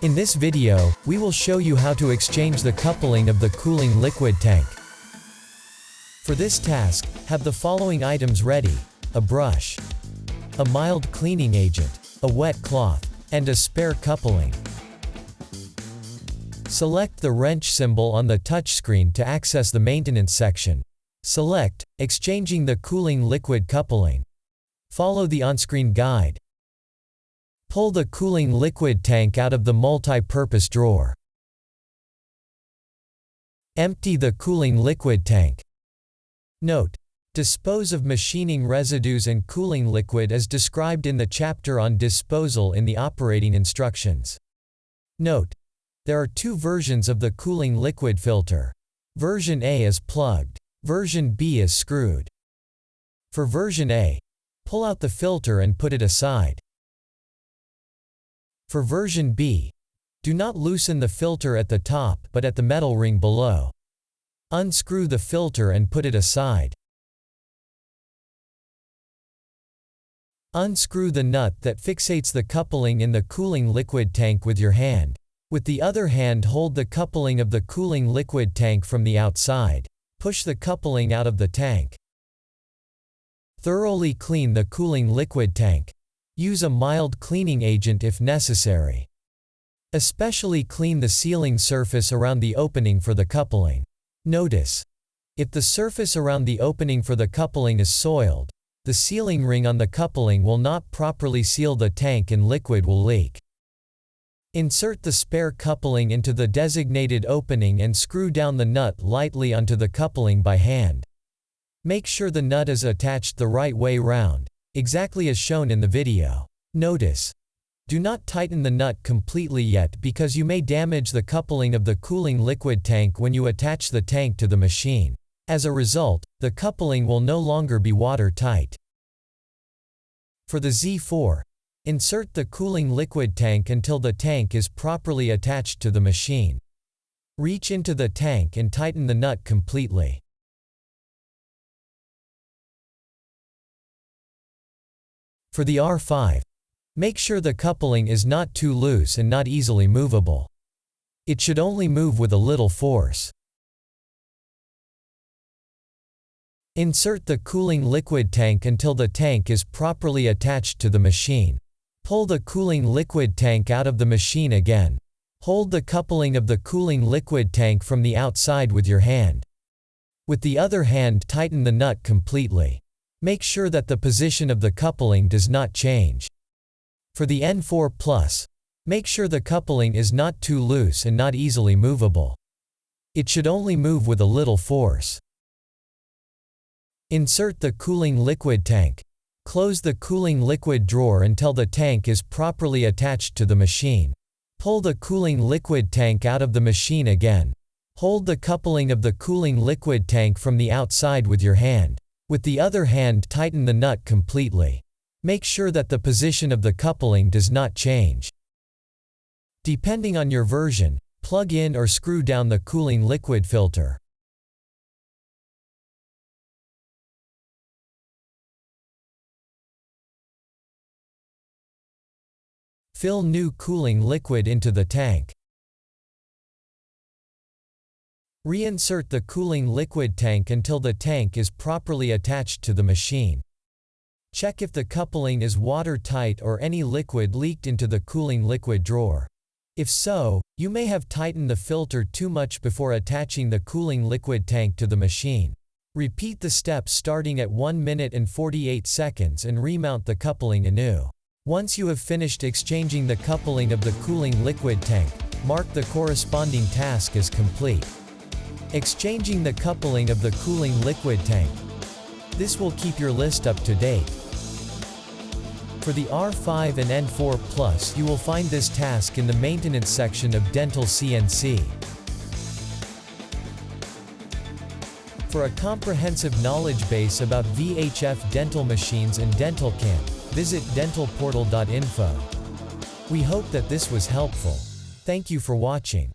In this video, we will show you how to exchange the coupling of the cooling liquid tank. For this task, have the following items ready: a brush, a mild cleaning agent, a wet cloth, and a spare coupling. Select the wrench symbol on the touchscreen to access the maintenance section. Select Exchanging the cooling liquid coupling. Follow the on-screen guide. Pull the cooling liquid tank out of the multi-purpose drawer. Empty the cooling liquid tank. Note: dispose of machining residues and cooling liquid as described in the chapter on disposal in the operating instructions. Note: there are two versions of the cooling liquid filter. Version A is plugged. Version B is screwed. For version A, pull out the filter and put it aside. For version B, do not loosen the filter at the top but at the metal ring below. Unscrew the filter and put it aside. Unscrew the nut that fixates the coupling in the cooling liquid tank with your hand. With the other hand, hold the coupling of the cooling liquid tank from the outside. Push the coupling out of the tank. Thoroughly clean the cooling liquid tank. Use a mild cleaning agent if necessary. Especially clean the sealing surface around the opening for the coupling. Notice: if the surface around the opening for the coupling is soiled, the sealing ring on the coupling will not properly seal the tank and liquid will leak. Insert the spare coupling into the designated opening and screw down the nut lightly onto the coupling by hand. Make sure the nut is attached the right way round, exactly as shown in the video. Notice: do not tighten the nut completely yet because you may damage the coupling of the cooling liquid tank when you attach the tank to the machine. As a result, the coupling will no longer be watertight. For the Z4, insert the cooling liquid tank until the tank is properly attached to the machine. Reach into the tank and tighten the nut completely. For the R5, make sure the coupling is not too loose and not easily movable. It should only move with a little force. Insert the cooling liquid tank until the tank is properly attached to the machine. Pull the cooling liquid tank out of the machine again. Hold the coupling of the cooling liquid tank from the outside with your hand. With the other hand, tighten the nut completely. Make sure that the position of the coupling does not change. For the N4+, make sure the coupling is not too loose and not easily movable. It should only move with a little force. Insert the cooling liquid tank. Close the cooling liquid drawer until the tank is properly attached to the machine. Pull the cooling liquid tank out of the machine again. Hold the coupling of the cooling liquid tank from the outside with your hand. With the other hand, tighten the nut completely. Make sure that the position of the coupling does not change. Depending on your version, plug in or screw down the cooling liquid filter. Fill new cooling liquid into the tank. Reinsert the cooling liquid tank until the tank is properly attached to the machine. Check if the coupling is watertight or any liquid leaked into the cooling liquid drawer. If so, you may have tightened the filter too much before attaching the cooling liquid tank to the machine. Repeat the steps starting at 1 minute and 48 seconds and remount the coupling anew. Once you have finished exchanging the coupling of the cooling liquid tank, mark the corresponding task as complete. Exchanging the coupling of the cooling liquid tank. This will keep your list up to date. For the R5 and N4+, you will find this task in the maintenance section of Dental CNC. For a comprehensive knowledge base about VHF dental machines and DentalCamp, visit dentalportal.info. We hope that this was helpful. Thank you for watching.